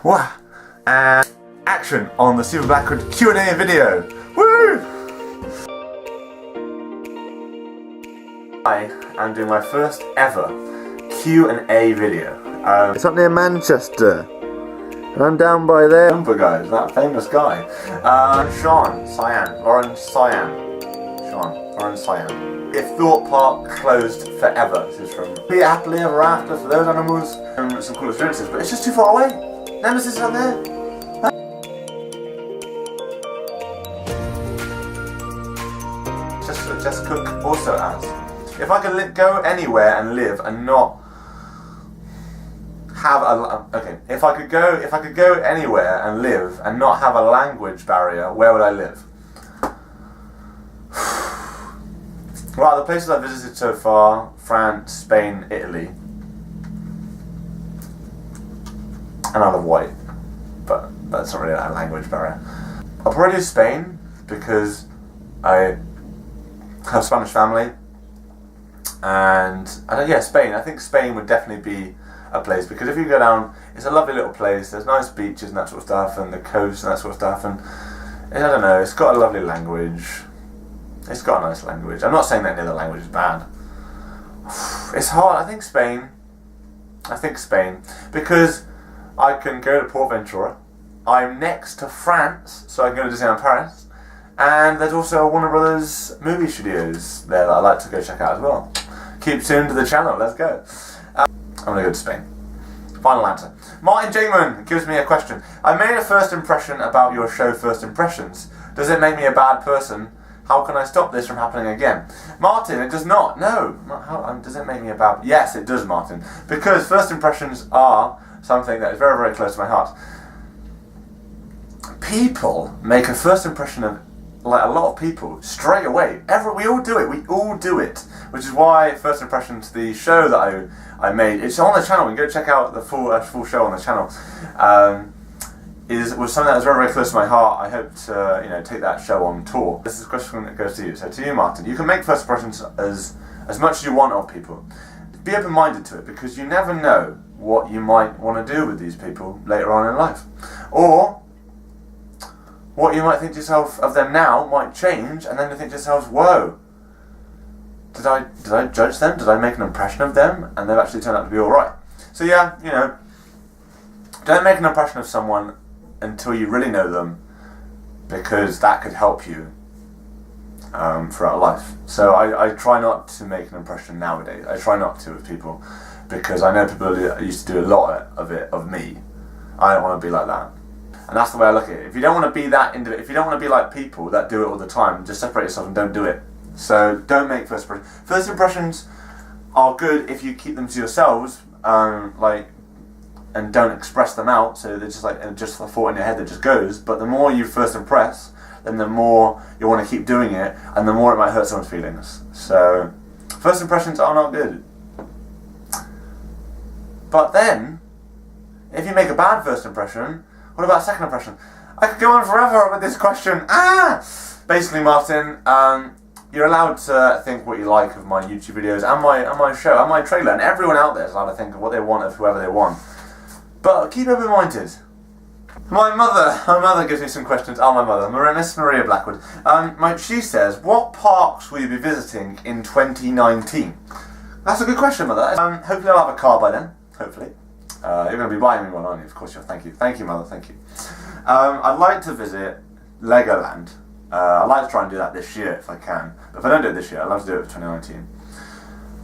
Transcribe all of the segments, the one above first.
Wow. And action on the Super BLACKWOOD Q&A video. Woo! I am doing my first ever Q&A video. It's up near Manchester. And I'm down by there. Guys, that famous guy. Lauren Cyan. If Thorpe Park closed forever, this is from Be Happily Ever After for those animals, and some cool experiences, but it's just too far away. Nemesis is up there. Just Cook also asks, if I could go anywhere and live and not have a if I could go anywhere and live and not have a language barrier, where would I live? Well, the places I've visited so far: France, Spain, Italy, and Isle of Wight, but that's not really a language barrier. I'll probably do Spain because I have a Spanish family, and Spain. I think Spain would definitely be a place, because if you go down, it's a lovely little place. There's nice beaches and that sort of stuff, and the coast and that sort of stuff, and I don't know. It's got a lovely language. It's got a nice language. I'm not saying that any other language is bad. It's hard. I think Spain, because I can go to Port Ventura. I'm next to France, so I can go to Disneyland Paris. And there's also Warner Brothers movie studios there that I like to go check out as well. Keep tuned to the channel. Let's go. I'm going to go to Spain. Final answer. Martin Jamin gives me a question. I made a first impression about your show First Impressions. Does it make me a bad person? How can I stop this from happening again? Martin, it does not. No. Does it make me a bad... Yes, it does, Martin. Because first impressions are something that is very, very close to my heart. People make a first impression of, like, a lot of people straight away. We all do it. Which is why First Impressions, the show that I made, it's on the channel. You can go check out the full show on the channel. Was something that was very, very close to my heart. I hope to take that show on tour. This is a question that goes to you. So to you, Martin, you can make first impressions as much as you want of people. Be open-minded to it, because you never know what you might want to do with these people later on in life, or what you might think to yourself of them now might change, and then you think to yourself, whoa, did I judge them? Did I make an impression of them? And they've actually turned out to be alright. So yeah, don't make an impression of someone until you really know them, because that could help you throughout life. So I try not to make an impression nowadays. I try not to with people, because I know people used to do a lot of it of me. I don't want to be like that. And that's the way I look at it. If you don't want to be that if you don't want to be like people that do it all the time, just separate yourself and don't do it. So don't make first impressions. First impressions are good if you keep them to yourselves, and don't express them out. So they're just a thought in your head that just goes. But the more you first impress, then the more you want to keep doing it, and the more it might hurt someone's feelings. So first impressions are not good. But then, if you make a bad first impression, what about second impression? I could go on forever with this question. Basically, Martin, you're allowed to think what you like of my YouTube videos and my show and my trailer, and everyone out there is allowed to think of what they want of whoever they want. But keep open-minded. My mother gives me some questions. My mother, Miss Maria Blackwood. She says, what parks will you be visiting in 2019? That's a good question, Mother. Hopefully I'll have a car by then. Hopefully. You're going to be buying me one, aren't you? Of course you are. Thank you. Thank you, Mother. Thank you. I'd like to visit Legoland. I'd like to try and do that this year if I can. But if I don't do it this year, I'd love to do it for 2019.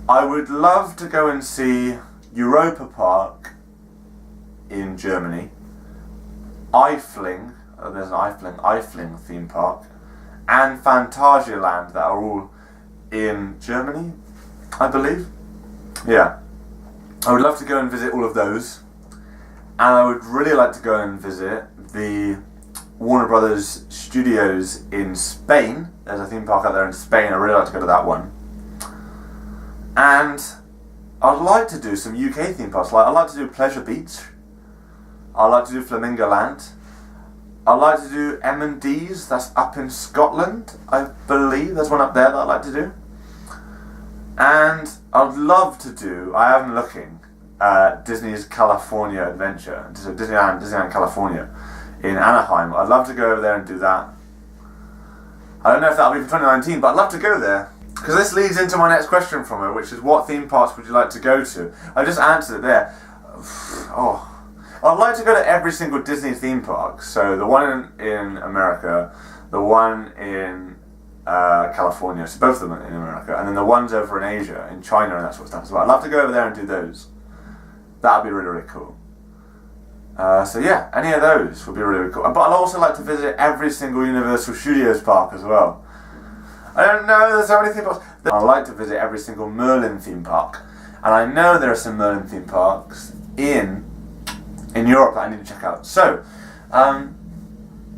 I would love to go and see Europa Park in Germany. Eifling, there's an Eifling theme park, and Phantasialand, that are all in Germany, I believe. Yeah. I would love to go and visit all of those, and I would really like to go and visit the Warner Brothers studios in Spain. There's a theme park out there in Spain. I'd really like to go to that one. And I'd like to do some UK theme parks. I'd like to do Pleasure Beach. I'd like to do Flamingo Land. I'd like to do M&D's, that's up in Scotland, I believe. There's one up there that I'd like to do. And I'd love to do, I am looking, Disney's California Adventure, so Disneyland California in Anaheim. I'd love to go over there and do that. I don't know if that'll be for 2019, but I'd love to go there. Because this leads into my next question from her, which is, what theme parks would you like to go to? I just answered it there. Oh, I'd like to go to every single Disney theme park. So the one in America, the one in California, so both of them in America, and then the ones over in Asia, in China and that sort of stuff as well. I'd love to go over there and do those. That would be really, really cool. So yeah, any of those would be really, really cool. But I'd also like to visit every single Universal Studios park as well. I don't know, there's so many theme parks. I'd like to visit every single Merlin theme park. And I know there are some Merlin theme parks in Europe that I need to check out. So,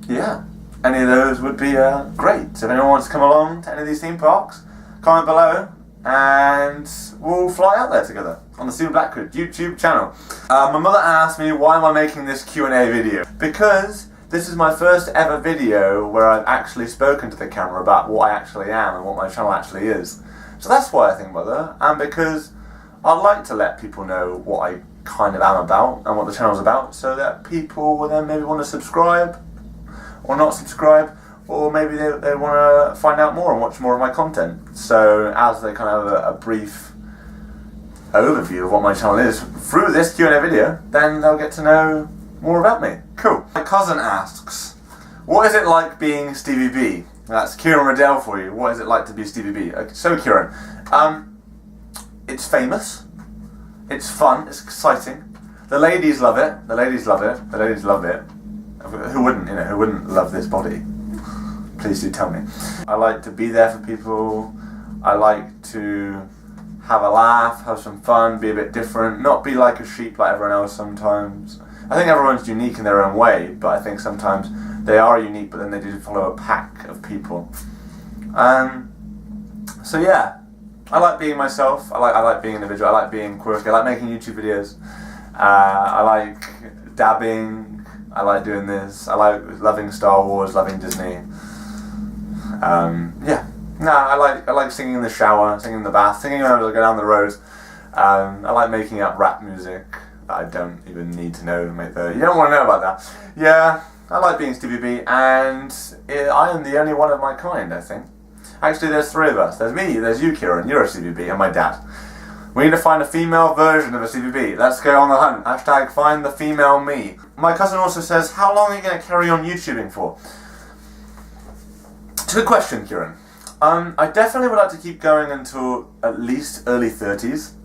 yeah, any of those would be great. So if anyone wants to come along to any of these theme parks, comment below and we'll fly out there together on the Stephen Blackwood YouTube channel. My mother asked me, why am I making this Q&A video? Because this is my first ever video where I've actually spoken to the camera about what I actually am and what my channel actually is. So that's why I think, Mother, and because I'd like to let people know what I kind of am about and what the channel's about, so that people will then maybe want to subscribe or not subscribe, or maybe they want to find out more and watch more of my content. So as they kind of have a brief overview of what my channel is through this Q&A video, then they'll get to know more about me. Cool. My cousin asks, what is it like being Stevie B? That's Kieran Riddell for you. What is it like to be Stevie B? Okay, so Kieran, it's famous, it's fun, it's exciting. The ladies love it. The ladies love it. The ladies love it. Who wouldn't? You know, who wouldn't love this body? Please do tell me. I like to be there for people. I like to have a laugh, have some fun, be a bit different, not be like a sheep like everyone else sometimes. I think everyone's unique in their own way, but I think sometimes they are unique, but then they do follow a pack of people. So yeah, I like being myself. I like being individual. I like being quirky. I like making YouTube videos. I like dabbing. I like doing this. I like loving Star Wars, loving Disney. Yeah. No, I like singing in the shower, singing in the bath, singing when I go down the road. I like making up rap music that I don't even need to know to make the... You don't want to know about that. Yeah, I like being Stevie B, and I am the only one of my kind, I think. Actually, there's three of us. There's me, there's you, Kieran, you're a Stevie B, and my dad. We need to find a female version of a Stevie B. Let's go on the hunt. Hashtag find the female me. My cousin also says, how long are you going to carry on YouTubing for? It's a good question, Kieran. I definitely would like to keep going until at least early 30s.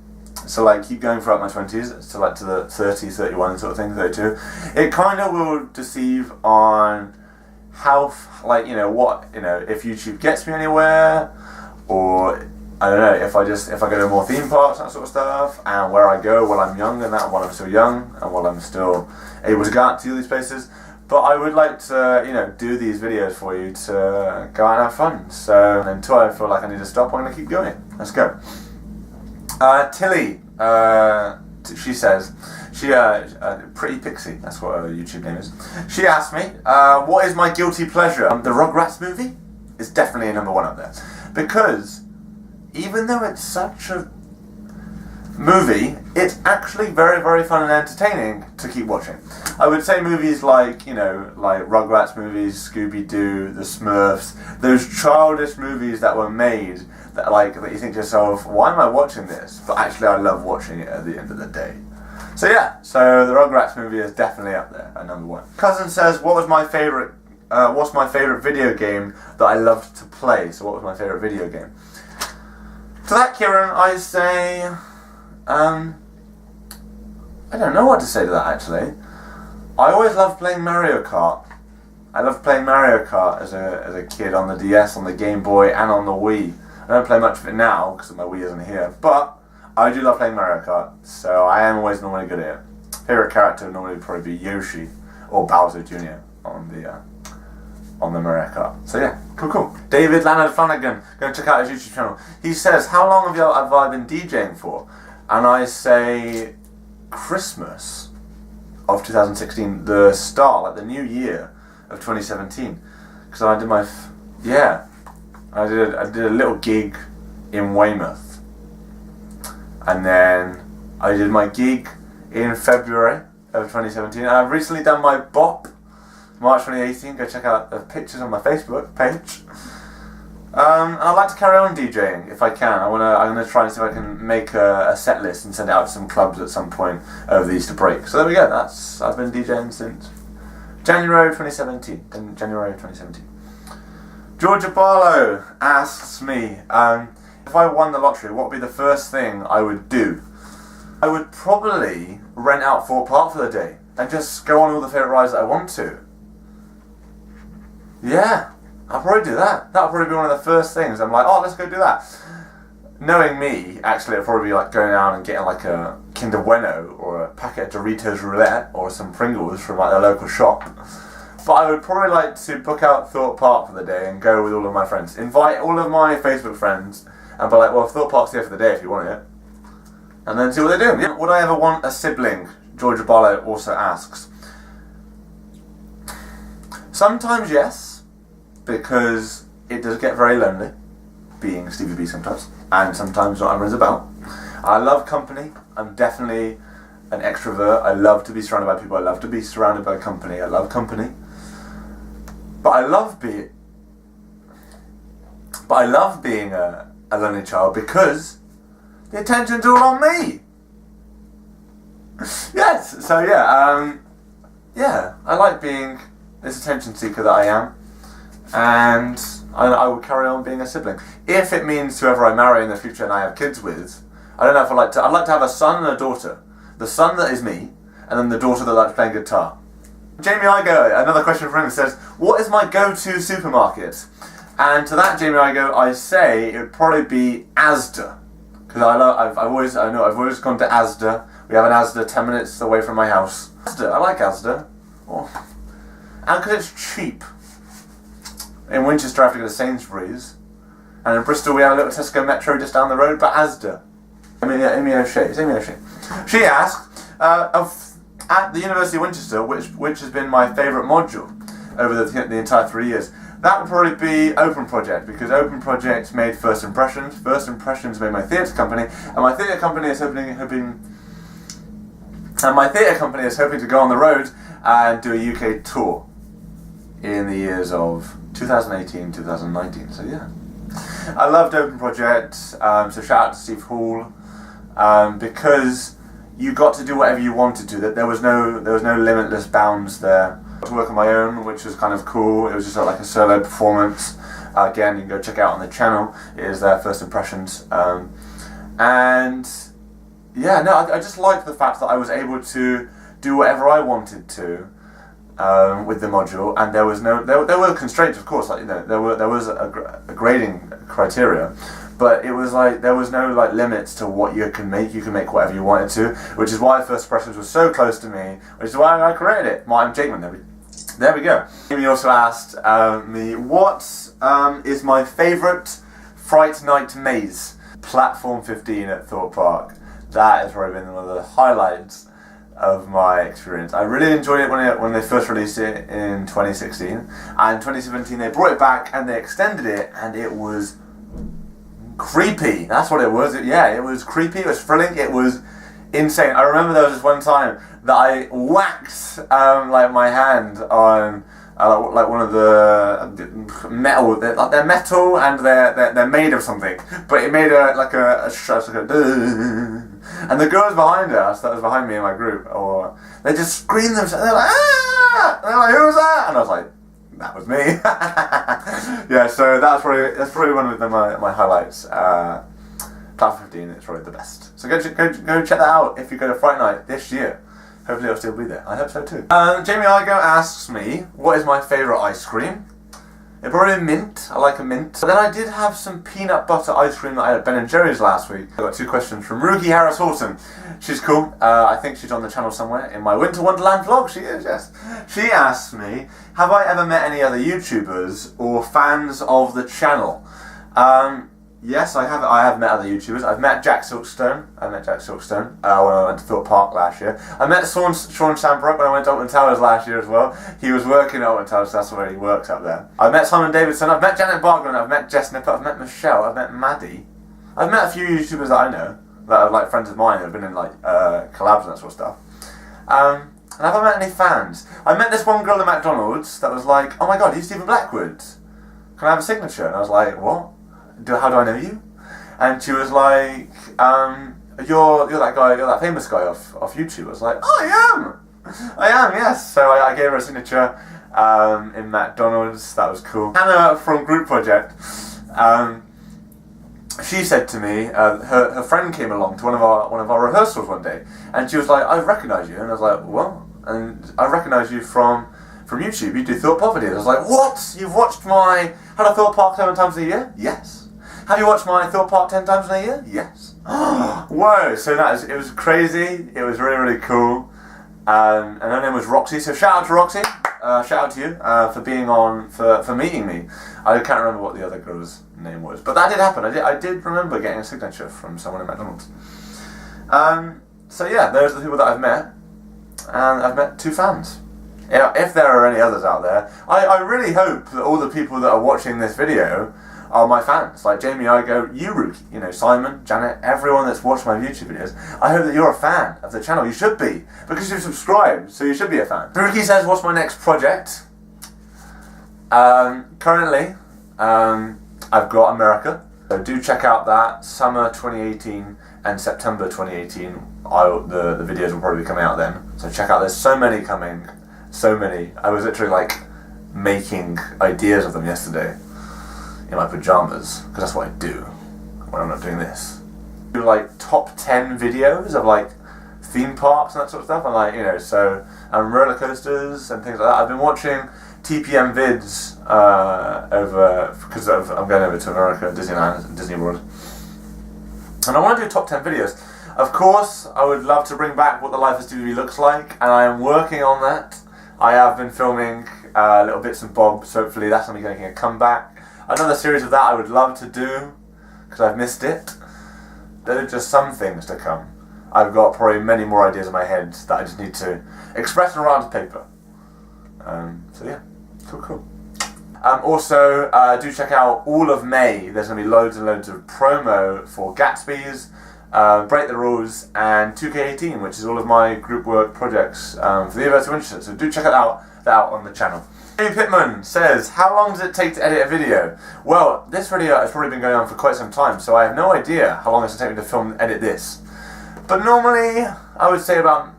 So like keep going throughout my 20s, so like to the 30, 31 sort of thing, 32. It kind of will deceive on how, like, you know, what, you know, if YouTube gets me anywhere, or I don't know, if I go to more theme parks, that sort of stuff, and where I go while I'm young and that, while I'm still young, and while I'm still able to go out to these places. But I would like to, you know, do these videos for you to go out and have fun. So until I feel like I need to stop, I'm going to keep going. Let's go. Tilly, she says, Pretty Pixie, that's what her YouTube name is. She asked me, what is my guilty pleasure? The Rugrats movie is definitely a number one up there. Because even though it's such a movie, it's actually very, very fun and entertaining to keep watching. I would say movies like, you know, like Rugrats movies, Scooby-Doo, The Smurfs, those childish movies that were made that you think to yourself, why am I watching this? But actually I love watching it at the end of the day. So yeah, so the Rugrats movie is definitely up there at number one. Cousin says, what's my favourite video game that I loved to play? So what was my favourite video game? To that, Kieran, I say, I don't know what to say to that actually. I always loved playing Mario Kart. I loved playing Mario Kart as a kid on the DS, on the Game Boy, and on the Wii. I don't play much of it now because my Wii isn't here, but I do love playing Mario Kart, so I am always normally good at it. Favourite character would normally probably be Yoshi or Bowser Jr. on the Mario Kart. So yeah, cool. David Leonard Flanagan, go and check out his YouTube channel. He says, how long have I been DJing for? And I say Christmas of 2016, the start, like the new year of 2017, because I did I did a little gig in Weymouth, and then I did my gig in February of 2017. And I've recently done my BOP, March 2018. Go check out the pictures on my Facebook page. I'd like to carry on DJing if I can. I'm gonna try and see if I can make a set list and send it out to some clubs at some point over the Easter break. So there we go. I've been DJing since January 2017. In January 2017. Georgia Barlow asks me, if I won the lottery, what would be the first thing I would do? I would probably rent out Thorpe Park for the day and just go on all the favourite rides that I want to. Yeah, I'll probably do that. That'll probably be one of the first things. I'm like, oh, let's go do that. Knowing me, actually, it'll probably be like going out and getting like a Kinder Bueno or a packet of Doritos Roulette or some Pringles from like the local shop. But I would probably like to book out Thorpe Park for the day and go with all of my friends. Invite all of my Facebook friends and be like, well, Thorpe Park's here for the day if you want it. And then see what they do. Yeah. Would I ever want a sibling? Georgia Barlow also asks. Sometimes yes, because it does get very lonely being Stevie B sometimes, and sometimes not everyone's about. I love company. I'm definitely an extrovert. I love to be surrounded by people. I love to be surrounded by company. I love company. But I love being a lonely child because the attention's all on me. Yes, so yeah, I like being this attention seeker that I am, and I will carry on being a sibling. If it means whoever I marry in the future and I have kids with, I don't know if I'd like to have a son and a daughter. The son that is me, and then the daughter that likes playing guitar. Jamie Igo, another question from him, says, what is my go-to supermarket? And to that, Jamie Igo, I say it would probably be Asda. Because I've always gone to Asda. We have an Asda 10 minutes away from my house. Asda, I like Asda. Oh. And because it's cheap. In Winchester I have to go to Sainsbury's. And in Bristol we have a little Tesco Metro just down the road, but Asda. Amy O'Shea. She asked, at the University of Winchester, which has been my favourite module over the entire 3 years, that would probably be Open Project, because Open Project made First Impressions. First Impressions made my theatre company, and my theatre company is hoping to go on the road and do a UK tour in the years of 2018, 2019. So yeah, I loved Open Project. So shout out to Steve Hall, because you got to do whatever you wanted to. That there was no limitless bounds there. To work on my own, which was kind of cool. It was just like a solo performance. Again, you can go check it out on the channel. It is their First Impressions. And yeah, no, I just liked the fact that I was able to do whatever I wanted to with the module, and there were constraints, of course. Like, you know, there was a grading criteria, but it was like there was no like limits to what you can make. You can make whatever you wanted to, which is why First Impressions was so close to me, which is why I created it. Martin Jakeman, there we go. Amy also asked me, what is my favourite Fright Night maze? Platform 15 at Thorpe Park. That has probably been one of the highlights of my experience. I really enjoyed it when they first released it in 2016, and in 2017 they brought it back and they extended it, and it was creepy. That's what it was. It was creepy. It was thrilling. It was insane. I remember there was this one time that I whacked like my hand on like one of the metal. They're metal and they're made of something, but it made and the girls behind us, that was behind me in my group, or they just screamed themselves. They're like, ah! And they're like, who's that? And I was like, that was me. Yeah, so that's probably one of my highlights. Platform 15 is probably the best. So go check that out if you go to Fright Night this year. Hopefully I'll still be there. I hope so too. Jamie Igo asks me, what is my favourite ice cream? It's probably mint. I like a mint. But then I did have some peanut butter ice cream that I had at Ben & Jerry's last week. I got 2 questions from Ruki Harris Horton. She's cool. I think she's on the channel somewhere in my Winter Wonderland vlog. She is, yes. She asked me, have I ever met any other YouTubers or fans of the channel? Yes, I have met other YouTubers. I've met Jack Silkstone. When I went to Thorpe Park last year. I met Sean Sandbrook when I went to Alton Towers last year as well. He was working at Alton Towers, so that's where he works up there. I've met Simon Davidson. I've met Janet Bargren. I've met Jess Nippert. I've met Michelle. I've met Maddie. I've met a few YouTubers that I know. that are like friends of mine who have been in like collabs and that sort of stuff. And have I met any fans? I met this one girl at McDonald's that was like, "Oh my god, are you Stephen Blackwood? Can I have a signature?" And I was like, "What? How do I know you?" And she was like, "You're that guy, you're that famous guy off YouTube." I was like, "Oh, I am, yes." So I gave her a signature in McDonald's. That was cool. Hannah from Group Project, she said to me, her friend came along to one of our rehearsals one day, and she was like, "I recognise you," and I was like, "What?" And I recognise you from YouTube. You do Thought Pop videos. I was like, "What? You've watched my Had a Thought Park 7 times a year?" "Yes." "Have you watched my Thought Park 10 times in a year?" "Yes." Whoa! So it was crazy. It was really, really cool. And her name was Roxy. So shout out to Roxy. Shout out to you for being on, for meeting me. I can't remember what the other girl's name was, but that did happen. I did remember getting a signature from someone at McDonald's. So yeah, those are the people that I've met, and I've met 2 fans. Yeah, if there are any others out there, I really hope that all the people that are watching this video are my fans, like Jamie Igo, you Ruki, Simon, Janet, everyone that's watched my YouTube videos. I hope that you're a fan of the channel. You should be, because you've subscribed, so you should be a fan. Ruki says, "What's my next project?" Currently, I've got America, so do check out that. Summer 2018 and September 2018, the videos will probably be coming out then. So check out, there's so many coming, so many. I was literally like making ideas of them yesterday in my pajamas, because that's what I do when I'm not doing this. Do like top 10 videos of like theme parks and that sort of stuff, and like, and roller coasters and things like that. I've been watching TPM vids because I'm going over to America, Disneyland and Disney World, and I want to do top 10 videos. Of course, I would love to bring back what the Life as TV looks like, and I am working on that. I have been filming little bits and bobs, so hopefully that's going to be making a comeback. Another series of that I would love to do, because I've missed it. There are just some things to come. I've got probably many more ideas in my head that I just need to express and write onto paper. So yeah, cool. Also, do check out all of May. There's going to be loads and loads of promo for Gatsby's, Break the Rules, and 2K18, which is all of my group work projects for the University of Winchester. So do check it out on the channel. Jamie Pittman says, "How long does it take to edit a video?" Well, this video has probably been going on for quite some time, so I have no idea how long it's going to take me to film and edit this. But normally, I would say about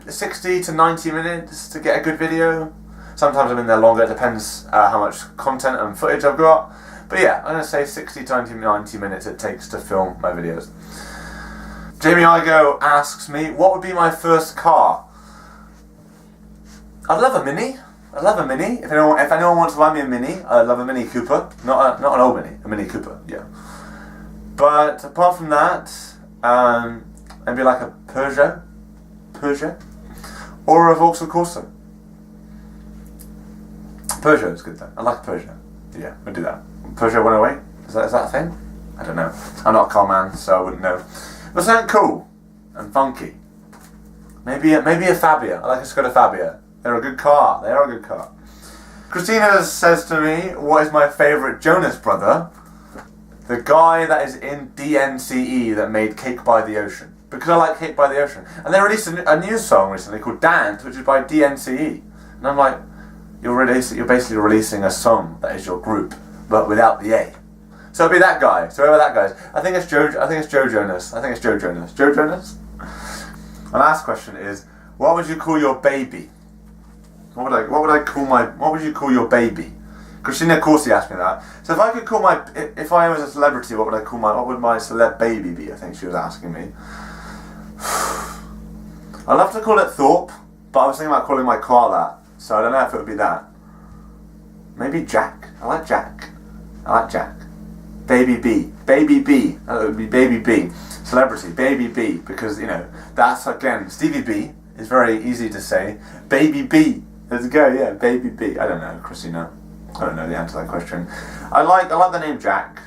60 to 90 minutes to get a good video. Sometimes I'm in there longer, it depends how much content and footage I've got. But yeah, I'm going to say 60 to 90 minutes it takes to film my videos. Jamie Igo asks me, what would be my first car? I'd love a Mini. I'd love a Mini. If anyone wants to buy me a Mini, I'd love a Mini Cooper. Not an old Mini, a Mini Cooper, yeah. But apart from that, it'd be like a Peugeot, or a Vauxhall Corsa. Peugeot is good though. I like a Peugeot. Yeah, we'll do that. Peugeot 108. Is that a thing? I don't know. I'm not a car man, so I wouldn't know. But something cool and funky. Maybe a Fabia. I like a Skoda Fabia. They're a good car. They are a good car. Christina says to me, "What is my favourite Jonas brother?" The guy that is in DNCE that made Cake by the Ocean. Because I like Cake by the Ocean. And they released a new song recently called Dance, which is by DNCE. And I'm like, you're basically releasing a song that is your group, but without the A. So it'll be that guy. So whoever that guy is. I think it's Joe Jonas. Joe Jonas? My last question is, what would you call your baby? What would you call your baby? Christina Corsi asked me that. So if I was a celebrity, what would my celeb baby be? I think she was asking me. I'd love to call it Thorpe, but I was thinking about calling my car that. So I don't know if it would be that. Maybe Jack. I like Jack. Baby B. That would be Baby B. Celebrity, Baby B, because that's again Stevie B is very easy to say. Baby B. Let's go, yeah, Baby B. I don't know, Christina. I don't know the answer to that question. I like the name Jack.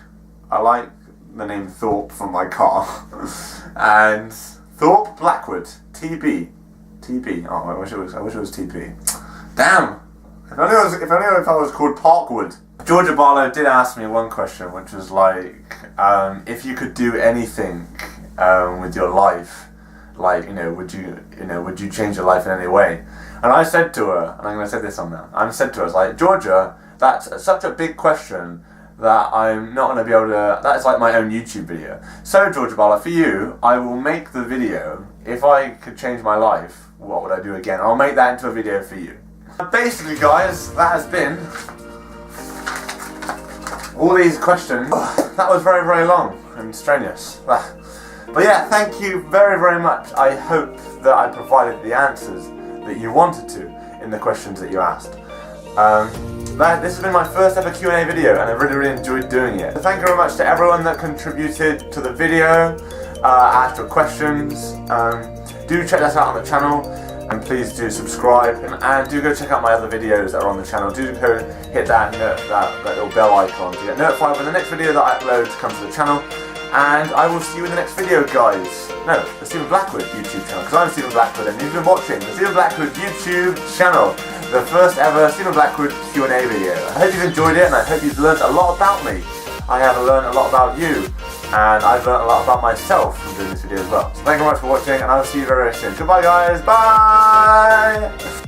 I like the name Thorpe from my car. And Thorpe Blackwood. TB. Oh, I wish it was TP. Damn! If I was called Parkwood. Georgia Barlow did ask me one question, which was like, if you could do anything with your life? Like, would you change your life in any way? And I said to her, and I'm going to say this on there, I said to her, I was like, Georgia, that's such a big question that I'm not going to be able to, that's like my own YouTube video. So Georgia Bala, for you, I will make the video, if I could change my life, what would I do again? I'll make that into a video for you. Basically guys, that has been all these questions. That was very, very long and strenuous. But yeah, thank you very, very much. I hope that I provided the answers that you wanted to in the questions that you asked. This has been my first ever Q&A video, and I really, really enjoyed doing it. So thank you very much to everyone that contributed to the video, asked your questions. Do check that out on the channel, and please do subscribe, and do go check out my other videos that are on the channel. Do go hit that little bell icon to get notified when the next video that I upload comes to the channel. And I will see you in the next video, guys. No, the Stephen Blackwood YouTube channel, because I'm Stephen Blackwood and you've been watching the Stephen Blackwood YouTube channel, the first ever Stephen Blackwood Q&A video. I hope you've enjoyed it, and I hope you've learned a lot about me. I have learned a lot about you, and I've learned a lot about myself from doing this video as well. So thank you very much for watching, and I'll see you very, very soon. Goodbye, guys. Bye!